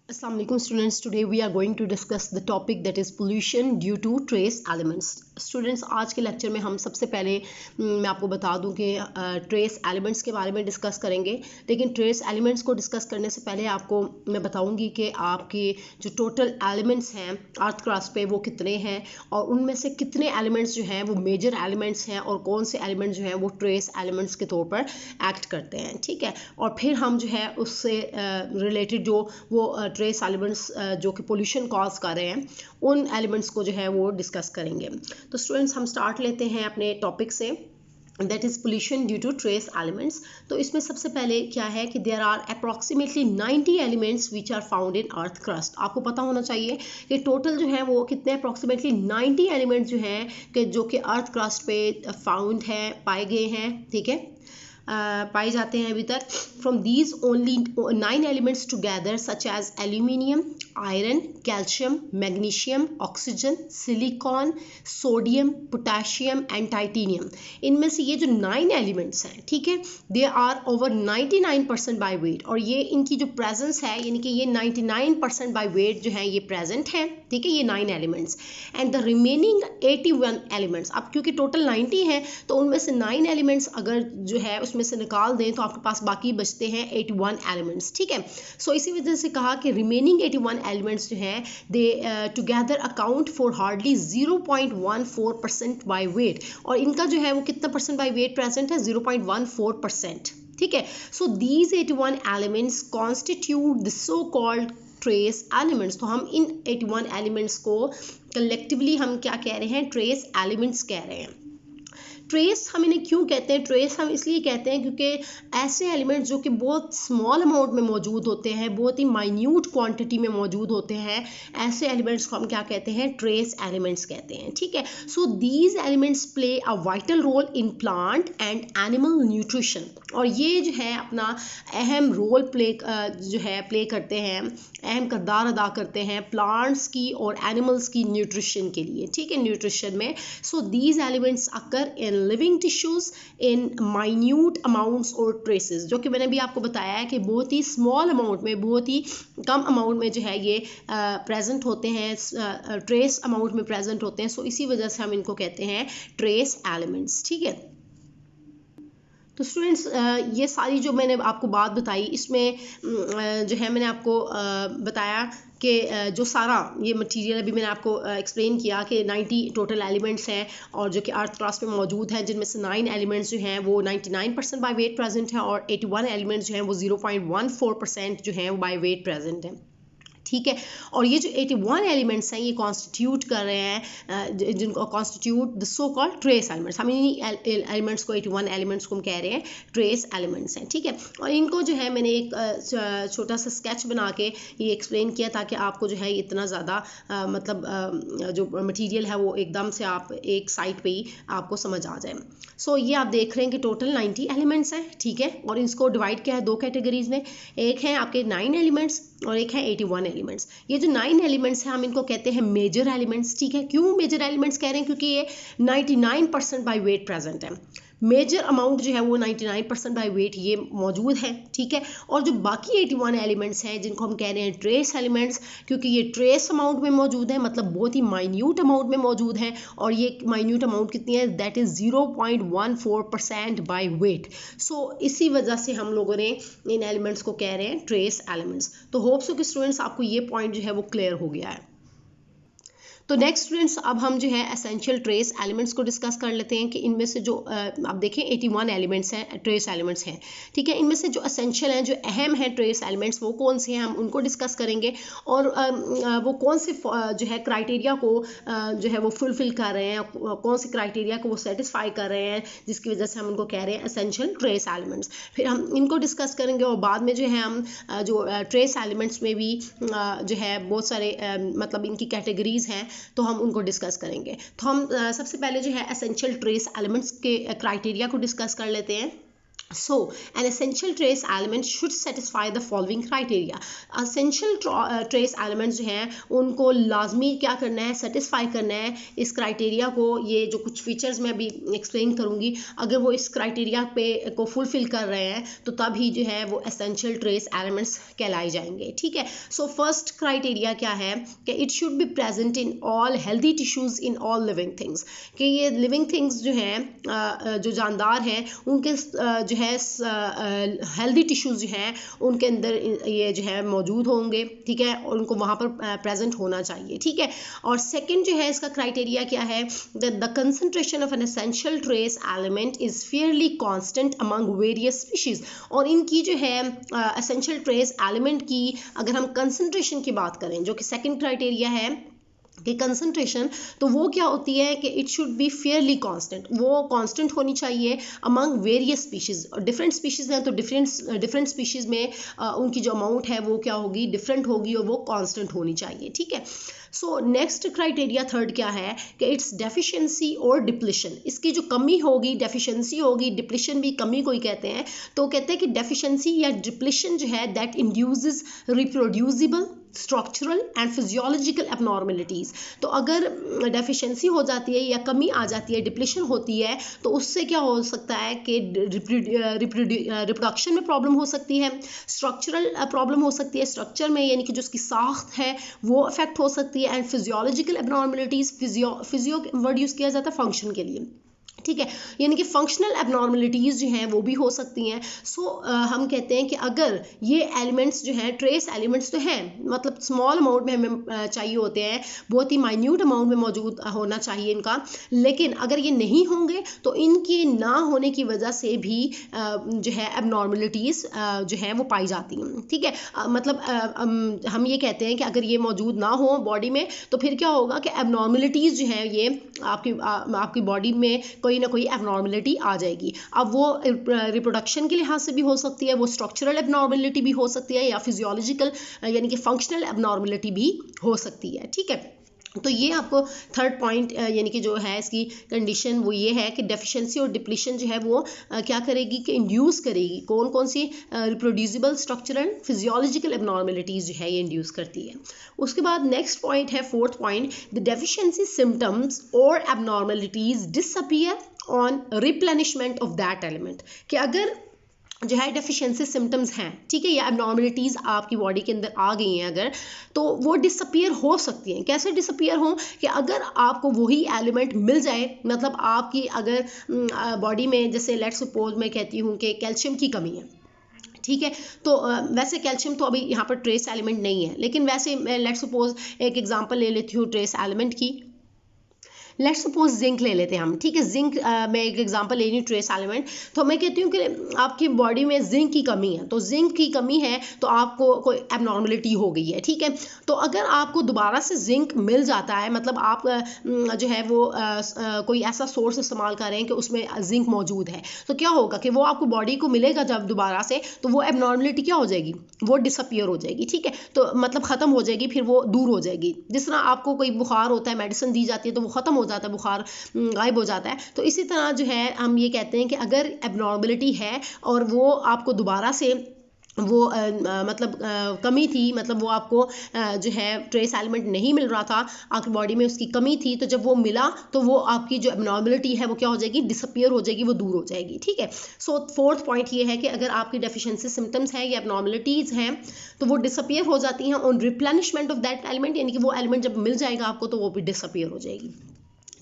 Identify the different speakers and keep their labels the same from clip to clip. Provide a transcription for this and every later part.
Speaker 1: Assalamu alaikum students. Today we are going to discuss the topic that is pollution due to trace elements. Students, आज के lecture में हम सबसे पहले मैं आपको बता दूं कि ट्रेस एलिमेंट्स के बारे में डिस्कस करेंगे। लेकिन ट्रेस एलिमेंट्स को डिस्कस करने से पहले आपको मैं बताऊंगी कि आपके जो टोटल एलिमेंट्स हैं अर्थ क्रस्ट पे वो कितने हैं और उनमें से कितने एलिमेंट्स जो हैं वो मेजर एलिमेंट्स हैं और कौन से एलिमेंट्स जो हैं वो ट्रेस एलिमेंट्स के तौर पर एक्ट करते हैं। ठीक है, और फिर हम जो है उससे रिलेटेड जो वो ट्रेस एलिमेंट्स जो कि पोल्यूशन कॉज कर रहे हैं उन एलिमेंट्स को जो है वो डिस्कस करेंगे। तो स्टूडेंट्स, हम स्टार्ट लेते हैं अपने टॉपिक से, that is pollution due to trace elements. तो इसमें सबसे पहले क्या है कि there are approximately 90 elements which are found in earth crust. आपको पता होना चाहिए कि टोटल जो है वो कितने अप्रॉक्सीमेटली 90 एलिमेंट्स जो हैं कि जो कि अर्थ क्रस्ट पे फाउंड है, पाए गए हैं। ठीक है, पाए जाते हैं अभी तक। From these only 9 elements together such as aluminium, iron, calcium, magnesium, oxygen, silicon, sodium, potassium and titanium. इनमें से ये जो 9 एलिमेंट्स हैं, ठीक है, they are over 99% by weight, और ये इनकी जो प्रेजेंस है यानी कि ये 99% बाय वेट जो है ये प्रेजेंट है। ठीक है, ये 9 elements and the remaining 81 elements. अब क्योंकि टोटल 90 हैं तो उनमें से 9 एलिमेंट्स अगर जो है उसमें से निकाल दें तो आपके पास बाकी बचते हैं 81 एलिमेंट्स। ठीक है, सो इसी वजह से कहा कि रिमेनिंग 81 एलिमेंट्स जो हैं दे together account for hardly 0.14% bye weight, और इनका जो है वो कितना परसेंट बाय वेट प्रेजेंट है, 0.14%। ठीक है, so these 81 elements constitute the so called trace elements. तो हम इन 81 एलिमेंट्स को कलेक्टिवली हम क्या कह रहे हैं, ट्रेस एलिमेंट्स कह रहे हैं। ट्रेस हम इन्हें क्यों कहते हैं, ट्रेस हम इसलिए कहते हैं क्योंकि ऐसे एलिमेंट्स जो कि बहुत स्मॉल अमाउंट में मौजूद होते हैं, बहुत ही माइन्यूट क्वांटिटी में मौजूद होते हैं, ऐसे एलिमेंट्स को हम क्या कहते हैं, ट्रेस एलिमेंट्स कहते हैं। ठीक है, so these elements play a vital role in plant and animal nutrition, और ये जो है अपना अहम रोल प्ले करते हैं, अहम किरदार अदा करते हैं प्लांट्स की और एनिमल्स की न्यूट्रिशन के लिए। ठीक है, न्यूट्रिशन में। सो these elements occur in living tissues in minute amounts और ट्रेसेस, जो कि मैंने भी आपको बताया है कि बहुत ही स्मॉल अमाउंट में, बहुत ही कम अमाउंट में जो है ये प्रेजेंट होते हैं, ट्रेस अमाउंट में प्रेजेंट होते हैं। सो इसी वजह से हम इनको कहते हैं ट्रेस एलिमेंट्स। ठीक है, तो स्टूडेंट्स, ये सारी जो मैंने आपको बात बताई इसमें जो है मैंने आपको बताया कि जो सारा ये मटेरियल अभी मैंने आपको एक्सप्लेन किया कि 90 टोटल एलिमेंट्स हैं और जो कि अर्थ क्रस्ट में मौजूद है, जिनमें से 9 एलिमेंट्स जो हैं वो 99% बाय वेट प्रेजेंट हैं और 81 एलिमेंट्स जो हैं वो 0.14% जो हैं वो बाय वेट प्रेजेंट हैं। ठीक है, और ये जो 81 एलिमेंट्स हैं ये कॉन्स्टिट्यूट कर रहे हैं जिनको constitute the so called trace elements. हम इन्हीं एलिमेंट्स को 81 एलिमेंट्स को हम कह रहे हैं ट्रेस एलिमेंट्स हैं। ठीक है, और इनको जो है मैंने एक छोटा सा स्केच बना के ये एक्सप्लेन किया ताकि आपको जो है इतना ज़्यादा मतलब जो मटीरियल है वो एकदम से आप एक साइड पे ही आपको समझ आ जाए। सो ये आप देख रहे हैं कि टोटल 90 एलिमेंट्स हैं। ठीक है, और इसको डिवाइड किया है 2 कैटेगरीज में, एक है आपके 9 एलिमेंट्स और एक है 81 एलिमेंट्स। ये जो 9 एलिमेंट्स हैं हम इनको कहते हैं मेजर एलिमेंट्स। ठीक है, क्यों मेजर एलिमेंट्स कह रहे हैं, क्योंकि ये 99% बाय वेट प्रेजेंट है। मेजर अमाउंट जो है वो 99% बाय वेट ये मौजूद है। ठीक है, और जो बाकी 81 एलिमेंट्स हैं जिनको हम कह रहे हैं ट्रेस एलिमेंट्स, क्योंकि ये ट्रेस अमाउंट में मौजूद है, मतलब बहुत ही माइन्यूट अमाउंट में मौजूद है, और ये माइन्यूट अमाउंट कितनी है, दैट इज़ 0.14% बाय वेट। सो इसी वजह से हम लोगों ने इन एलिमेंट्स को कह रहे हैं ट्रेस एलिमेंट्स। तो होप्स हो कि स्टूडेंट्स आपको ये पॉइंट जो है वो क्लियर हो गया है। तो नेक्स्ट स्टूडेंट्स, अब हम जो है एसेंशियल ट्रेस एलिमेंट्स को डिस्कस कर लेते हैं कि इनमें से जो आप देखें 81 एलिमेंट्स हैं, ट्रेस एलिमेंट्स हैं। ठीक है, इनमें से जो एसेंशियल हैं, जो अहम हैं ट्रेस एलिमेंट्स, वो कौन से हैं हम उनको डिस्कस करेंगे, और वो कौन से जो है क्राइटेरिया को जो है वो फुलफिल कर रहे हैं, कौन से क्राइटेरिया को वो सेटिस्फाई कर रहे हैं जिसकी वजह से हम उनको कह रहे हैं एसेंशियल ट्रेस एलिमेंट्स। फिर हम इनको डिस्कस करेंगे और बाद में जो है हम जो ट्रेस एलिमेंट्स में भी जो है बहुत सारे मतलब इनकी कैटेगरीज हैं तो हम उनको डिस्कस करेंगे। तो हम सबसे पहले जो है एसेंशियल ट्रेस एलिमेंट्स के क्राइटेरिया को डिस्कस कर लेते हैं। So an essential trace element should satisfy the following criteria. Essential trace elements जो हैं उनको लाजमी क्या करना है, सेटिस्फाई करना है इस क्राइटेरिया को। ये जो कुछ फीचर्स मैं अभी एक्सप्लेन करूँगी, अगर वो इस क्राइटेरिया पे को फुलफिल कर रहे हैं तो तभी जो है वो एसेंशियल ट्रेस एलिमेंट्स कहलाए जाएंगे, ठीक है। सो फर्स्ट क्राइटेरिया क्या है कि it should be present in all healthy tissues in all living things, कि ये लिविंग थिंग्स जो हैं जो जानदार हैं उनके जो है हेल्दी टिश्यूज जो हैं उनके अंदर ये जो है मौजूद होंगे, ठीक है, और उनको वहाँ पर प्रेजेंट होना चाहिए, ठीक है। और सेकंड जो है इसका क्राइटेरिया क्या है, that the concentration of an essential trace element is fairly constant among various species. और इनकी जो है एसेंशियल ट्रेस एलिमेंट की अगर हम कंसंट्रेशन की बात करें, जो कि सेकंड क्राइटेरिया है कि कंसंट्रेशन, तो वो क्या होती है कि it should be Fairlie constant, वो कांस्टेंट होनी चाहिए अमंग वेरियस स्पीशीज़। और डिफरेंट स्पीशीज़ हैं तो डिफरेंट स्पीशीज़ में उनकी जो अमाउंट है वो क्या होगी, डिफरेंट होगी, और वो कांस्टेंट होनी चाहिए, ठीक है। सो नेक्स्ट क्राइटेरिया थर्ड क्या है कि इट्स डेफिशिएंसी और डिप्लीशन, इसकी जो कमी होगी, डेफिशिएंसी होगी, डिप्लीशन भी कमी को ही कहते हैं, तो कहते हैं कि डेफिशिएंसी या डिप्लीशन जो है that induces reproducible structural and physiological abnormalities. तो अगर डेफिशिएंसी हो जाती है या कमी आ जाती है, डिप्लीशन होती है, तो उससे क्या हो सकता है कि रिप्रोडक्शन में प्रॉब्लम हो सकती है, स्ट्रक्चरल प्रॉब्लम हो सकती है, स्ट्रक्चर में यानी कि जो उसकी साख्त है वो अफेक्ट हो सकती है, and physiological abnormalities, physio word use किया जाता है फंक्शन के लिए, ठीक है, यानी कि फंक्शनल एबनॉर्मलिटीज़ जो हैं वो भी हो सकती हैं। सो हम कहते हैं कि अगर ये एलिमेंट्स जो हैं, ट्रेस एलिमेंट्स तो हैं, मतलब स्मॉल अमाउंट में हमें चाहिए होते हैं, बहुत ही माइन्यूट अमाउंट में मौजूद होना चाहिए इनका, लेकिन अगर ये नहीं होंगे तो इनके ना होने की वजह से भी जो है एबनॉर्मलिटीज़ जो हैं वो पाई जाती हैं, ठीक है। मतलब हम ये कहते हैं कि अगर ये मौजूद ना हो बॉडी में तो फिर क्या होगा कि एबनॉर्मलिटीज़ जो हैं ये आपकी बॉडी में कोई ना कोई एबनॉर्मलिटी आ जाएगी। अब वो रिप्रोडक्शन के लिहाज से भी हो सकती है, वो स्ट्रक्चरल एबनॉर्मलिटी भी हो सकती है, या फिजियोलॉजिकल यानी कि फंक्शनल एबनॉर्मलिटी भी हो सकती है, ठीक है। तो ये आपको थर्ड पॉइंट यानी कि जो है इसकी कंडीशन वो ये है कि डेफिशिएंसी और डिप्लीशन जो है वो क्या करेगी कि इंड्यूस करेगी, कौन कौन सी रिप्रोड्यूसिबल स्ट्रक्चरल फिजियोलॉजिकल एबनॉर्मलिटीज़ जो है ये इंड्यूस करती है। उसके बाद नेक्स्ट पॉइंट है fourth point, the deficiency symptoms और abnormalities disappear on replenishment of that element, कि अगर जो है डेफिशिएंसी सिम्टम्स हैं, ठीक है, या एबनॉर्मलिटीज़ आपकी बॉडी के अंदर आ गई हैं अगर, तो वो डिसअपीयर हो सकती हैं। कैसे डिसअपीयर हों कि अगर आपको वही एलिमेंट मिल जाए, मतलब आपकी अगर बॉडी में जैसे लेट्स सपोज मैं कहती हूँ कि कैल्शियम की कमी है, ठीक है, तो वैसे कैल्शियम तो अभी यहाँ पर ट्रेस एलिमेंट नहीं है, लेकिन वैसे मैं लेट्स सपोज एक एग्जांपल ले लेती हूँ ट्रेस एलिमेंट की, लेट्स सपोज जिंक ले लेते हैं हम, ठीक है, जिंक मैं एक एग्जांपल ले रही हूँ ट्रेस एलिमेंट, तो मैं कहती हूँ कि आपकी बॉडी में जिंक की कमी है, तो जिंक की कमी है तो आपको कोई एबनॉर्मलिटी हो गई है, ठीक है। तो अगर आपको दोबारा से जिंक मिल जाता है, मतलब आप जो है वो कोई ऐसा सोर्स इस्तेमाल कर रहे हैं कि उसमें जिंक मौजूद है, तो क्या होगा कि वो आपको बॉडी को मिलेगा जब दोबारा से, तो वो एबनॉर्मलिटी क्या हो जाएगी, वो डिसअपीयर हो जाएगी, ठीक है, तो मतलब ख़त्म हो जाएगी, फिर वो दूर हो जाएगी। जिस तरह आपको कोई बुखार होता है, मेडिसिन दी जाती है तो वो ख़त्म हो जाता है, बुखार गायब हो जाता है, तो इसी तरह जो है हम ये कहते हैं कि अगर एबनॉर्मलिटी है और वो आपको दोबारा से वो मतलब कमी थी, मतलब वो आपको जो है ट्रेस एलिमेंट नहीं मिल रहा था, आपकी बॉडी में उसकी कमी थी, तो जब वो मिला तो वो आपकी जो एबनॉर्मलिटी है वो क्या हो जाएगी, डिसअपीयर हो जाएगी, वो दूर हो जाएगी, ठीक है। सो फोर्थ पॉइंट ये है कि अगर आपकी डेफिशिएंसी सिम्टम्स हैं या एबनॉर्मलिटीज़ हैं तो वो डिसअपीयर हो जाती हैं on replenishment of that element, यानी कि वो एलिमेंट जब मिल जाएगा आपको तो वो भी डिसअपीयर हो जाएगी।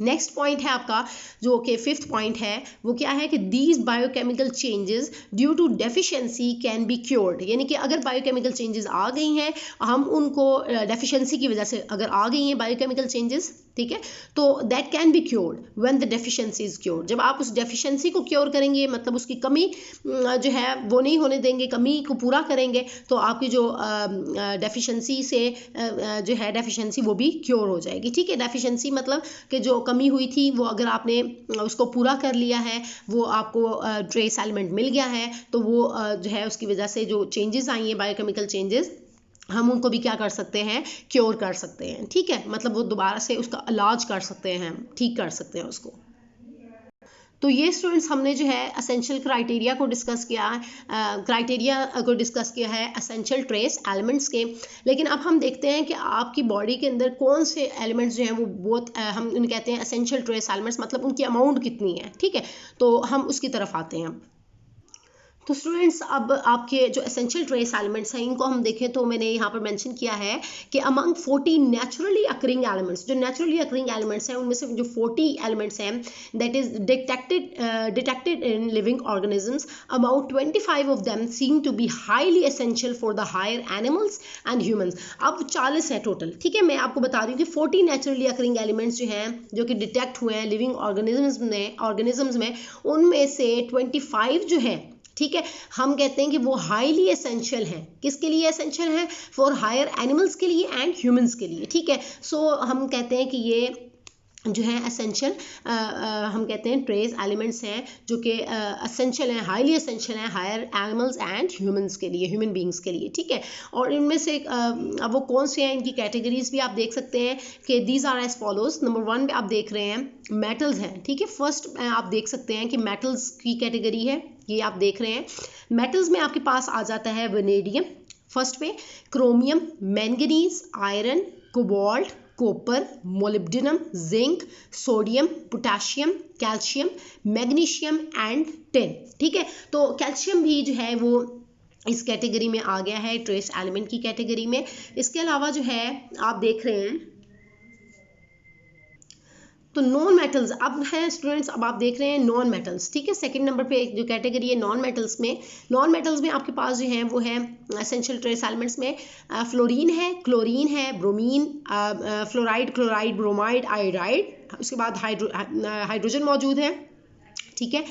Speaker 1: नेक्स्ट पॉइंट है आपका जो कि फिफ्थ पॉइंट है, वो क्या है कि these biochemical changes due to deficiency can be cured, यानी कि अगर बायोकेमिकल चेंजेस आ गई हैं, हम उनको डेफिशिएंसी की वजह से अगर आ गई हैं बायोकेमिकल चेंजेस, ठीक है, तो that can be cured when the deficiency is cured, जब आप उस डेफिशिएंसी को क्योर करेंगे, मतलब उसकी कमी जो है वो नहीं होने देंगे, कमी को पूरा करेंगे, तो आपकी जो डेफिशिएंसी से जो है डेफिशिएंसी वो भी क्योर हो जाएगी, ठीक है। डेफिशिएंसी मतलब कि जो कमी हुई थी वो अगर आपने उसको पूरा कर लिया है, वो आपको ट्रेस एलिमेंट मिल गया है, तो वो जो है उसकी वजह से जो चेंजेस आई हैं बायोकेमिकल चेंजेस, हम उनको भी क्या कर सकते हैं, क्योर कर सकते हैं, ठीक है, मतलब वो दोबारा से उसका इलाज कर सकते हैं, ठीक कर सकते हैं उसको। तो ये स्टूडेंट्स हमने जो है एसेंशियल क्राइटेरिया को डिस्कस किया है एसेंशियल ट्रेस एलिमेंट्स के। लेकिन अब हम देखते हैं कि आपकी बॉडी के अंदर कौन से एलिमेंट्स जो हैं वो बहुत हम उन्हें कहते हैं एसेंशियल ट्रेस एलिमेंट्स, मतलब उनकी अमाउंट कितनी है, ठीक है। तो हम उसकी तरफ आते हैं। तो स्टूडेंट्स अब आपके जो एसेंशियल ट्रेस एलिमेंट्स हैं इनको हम देखें तो मैंने यहाँ पर मेंशन किया है कि अमंग 40 नेचुरली अकरिंग एलिमेंट्स, जो नेचुरली अकरिंग एलिमेंट्स हैं उनमें से जो 40 एलिमेंट्स हैं that is detected in living organisms, about 25 of them seem to be highly essential for the higher animals and humans. अब 40 है टोटल, ठीक है। मैं आपको बता रही हूँ कि 40 नेचुरली अकरिंग एलिमेंट्स जो हैं जो कि डिटेक्ट हुए हैं लिविंग ऑर्गेनिजम्स में, उनमें से 25 जो है, ठीक है, हम कहते हैं कि वो हाईली एसेंशियल हैं। किसके लिए एसेंशियल हैं? फॉर हायर एनिमल्स के लिए एंड ह्यूमंस के लिए, ठीक है। सो हम कहते हैं कि ये जो है एसेंशियल हम कहते हैं ट्रेस एलिमेंट्स हैं जो कि एसेंशियल हैं, हाईली एसेंशियल हैं हायर एनिमल्स एंड ह्यूमंस के लिए, ह्यूमन बींग्स के लिए, ठीक है। और इनमें से अब वो कौन से हैं, इनकी कैटेगरीज भी आप देख सकते हैं कि these are as follows. Number 1 पे आप देख रहे हैं मेटल्स हैं, ठीक है। फर्स्ट आप देख सकते हैं कि मेटल्स की कैटेगरी है, ये आप देख रहे हैं। मेटल्स में आपके पास आ जाता है वेनेडियम फर्स्ट पे, chromium, manganese, iron, cobalt, copper, molybdenum, zinc, sodium, potassium, calcium, magnesium and tin, ठीक है। तो कैल्शियम भी जो है वो इस कैटेगरी में आ गया है, ट्रेस एलिमेंट की कैटेगरी में। इसके अलावा जो है आप देख रहे हैं तो नॉन मेटल्स अब है स्टूडेंट्स, अब आप देख रहे हैं नॉन मेटल्स, ठीक है। सेकंड नंबर पे जो कैटेगरी है नॉन मेटल्स में आपके पास जो है वो है एसेंशियल ट्रेस एलिमेंट्स में फ्लोरीन है, क्लोरीन है, bromine, fluoride, chloride, bromide, iodide, उसके बाद हाइड्रोजन मौजूद है, ठीक है,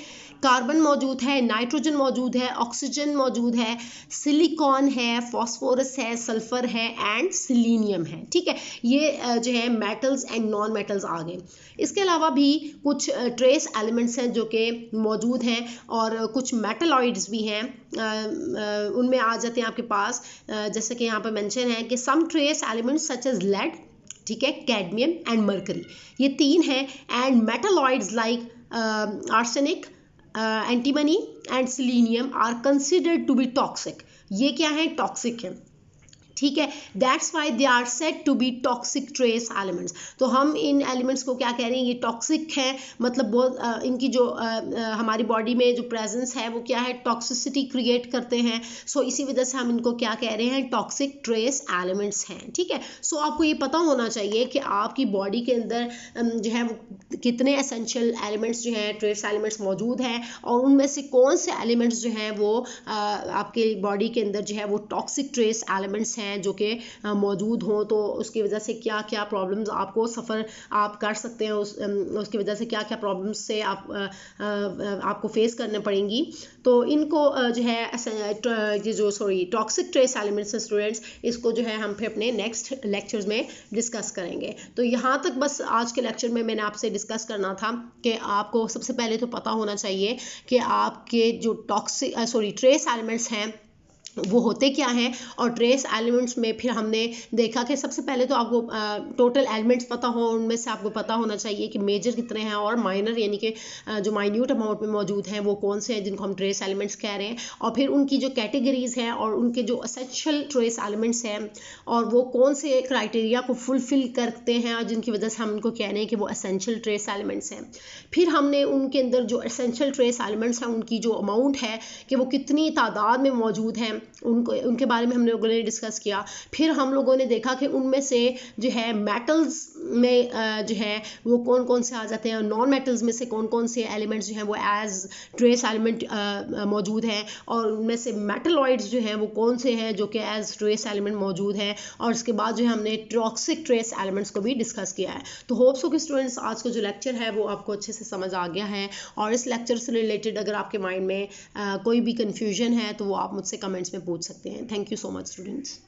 Speaker 1: कार्बन मौजूद है, नाइट्रोजन मौजूद है, ऑक्सीजन मौजूद है, सिलिकॉन है, फॉस्फोरस है, सल्फर है एंड सिलीनियम है, ठीक है। ये जो है मेटल्स एंड नॉन मेटल्स आ गए। इसके अलावा भी कुछ ट्रेस एलिमेंट्स हैं जो कि मौजूद हैं और कुछ मेटलॉइड्स भी हैं, उनमें आ जाते हैं आपके पास, जैसे कि यहाँ पर मेंशन है कि some trace elements such as lead, ठीक है, कैडमियम एंड मरकरी, ये 3 हैं। And metalloids like arsenic, antimony and selenium are considered to be toxic. ये क्या है? टॉक्सिक है, ठीक है। That's why they are said to be toxic trace elements. तो हम इन एलिमेंट्स को क्या कह रहे हैं? ये टॉक्सिक हैं, मतलब बहुत इनकी जो हमारी बॉडी में जो प्रेजेंस है वो क्या है? टॉक्सिसिटी क्रिएट करते हैं। सो इसी वजह से हम इनको क्या कह रहे हैं? टॉक्सिक ट्रेस एलिमेंट्स हैं, ठीक है। सो आपको ये पता होना चाहिए कि आपकी बॉडी के अंदर जो है वो कितने एसेंशियल एलिमेंट्स जो हैं, ट्रेस एलिमेंट्स मौजूद हैं, और उनमें से कौन से एलिमेंट्स जो हैं वो आपके बॉडी के अंदर जो है वो टॉक्सिक ट्रेस एलिमेंट्स हैं जो कि मौजूद हों, तो उसकी वजह से क्या क्या प्रॉब्लम्स आपको सफ़र आप कर सकते हैं, उसकी वजह से क्या क्या प्रॉब्लम्स से आपको फेस करने पड़ेंगी। तो इनको जो है ये जो टॉक्सिक ट्रेस एलिमेंट्स हैं स्टूडेंट्स, इसको जो है हम फिर अपने नेक्स्ट लेक्चर्स में डिस्कस करेंगे। तो यहाँ तक बस आज के लेक्चर में मैंने आपसे डिस्कस करना था कि आपको सबसे पहले तो पता होना चाहिए कि आपके जो ट्रेस एलिमेंट्स हैं वो होते क्या हैं, और ट्रेस एलिमेंट्स में फिर हमने देखा कि सबसे पहले तो आपको टोटल एलिमेंट्स पता हो, उनमें से आपको पता होना चाहिए कि मेजर कितने हैं और माइनर यानी कि जो माइन्यूट अमाउंट में मौजूद हैं वो कौन से हैं जिनको हम ट्रेस एलिमेंट्स कह रहे हैं, और फिर उनकी जो कैटेगरीज हैं और उनके जो एसेंशियल ट्रेस एलिमेंट्स हैं और वो कौन से क्राइटेरिया को फुलफिल करते हैं और जिनकी वजह से हम उनको कह रहे हैं कि वो एसेंशियल ट्रेस एलिमेंट्स हैं। फिर हमने उनके अंदर जो एसेंशियल ट्रेस एलिमेंट्स हैं उनकी जो अमाउंट है कि वो कितनी तादाद में मौजूद हैं, उनके बारे में हम लोगों ने डिस्कस किया। फिर हम लोगों ने देखा कि उनमें से जो है मेटल्स में जो है वो कौन कौन से आ जाते हैं, नॉन मेटल्स में से कौन कौन से एलिमेंट्स जो हैं वो एज ट्रेस एलिमेंट मौजूद हैं, और उनमें से मेटलॉइड्स जो हैं वो कौन से हैं जो कि एज ट्रेस एलिमेंट मौजूद हैं, और इसके बाद जो है हमने टॉक्सिक ट्रेस एलिमेंट्स को भी डिस्कस किया है। तो होप सो कि स्टूडेंट्स आज का जो लेक्चर है वो आपको अच्छे से समझ आ गया है, और इस लेक्चर से रिलेटेड अगर आपके माइंड में कोई भी कन्फ्यूजन है तो वो आप मुझसे कमेंट्स में पूछ सकते हैं। Thank you so much students.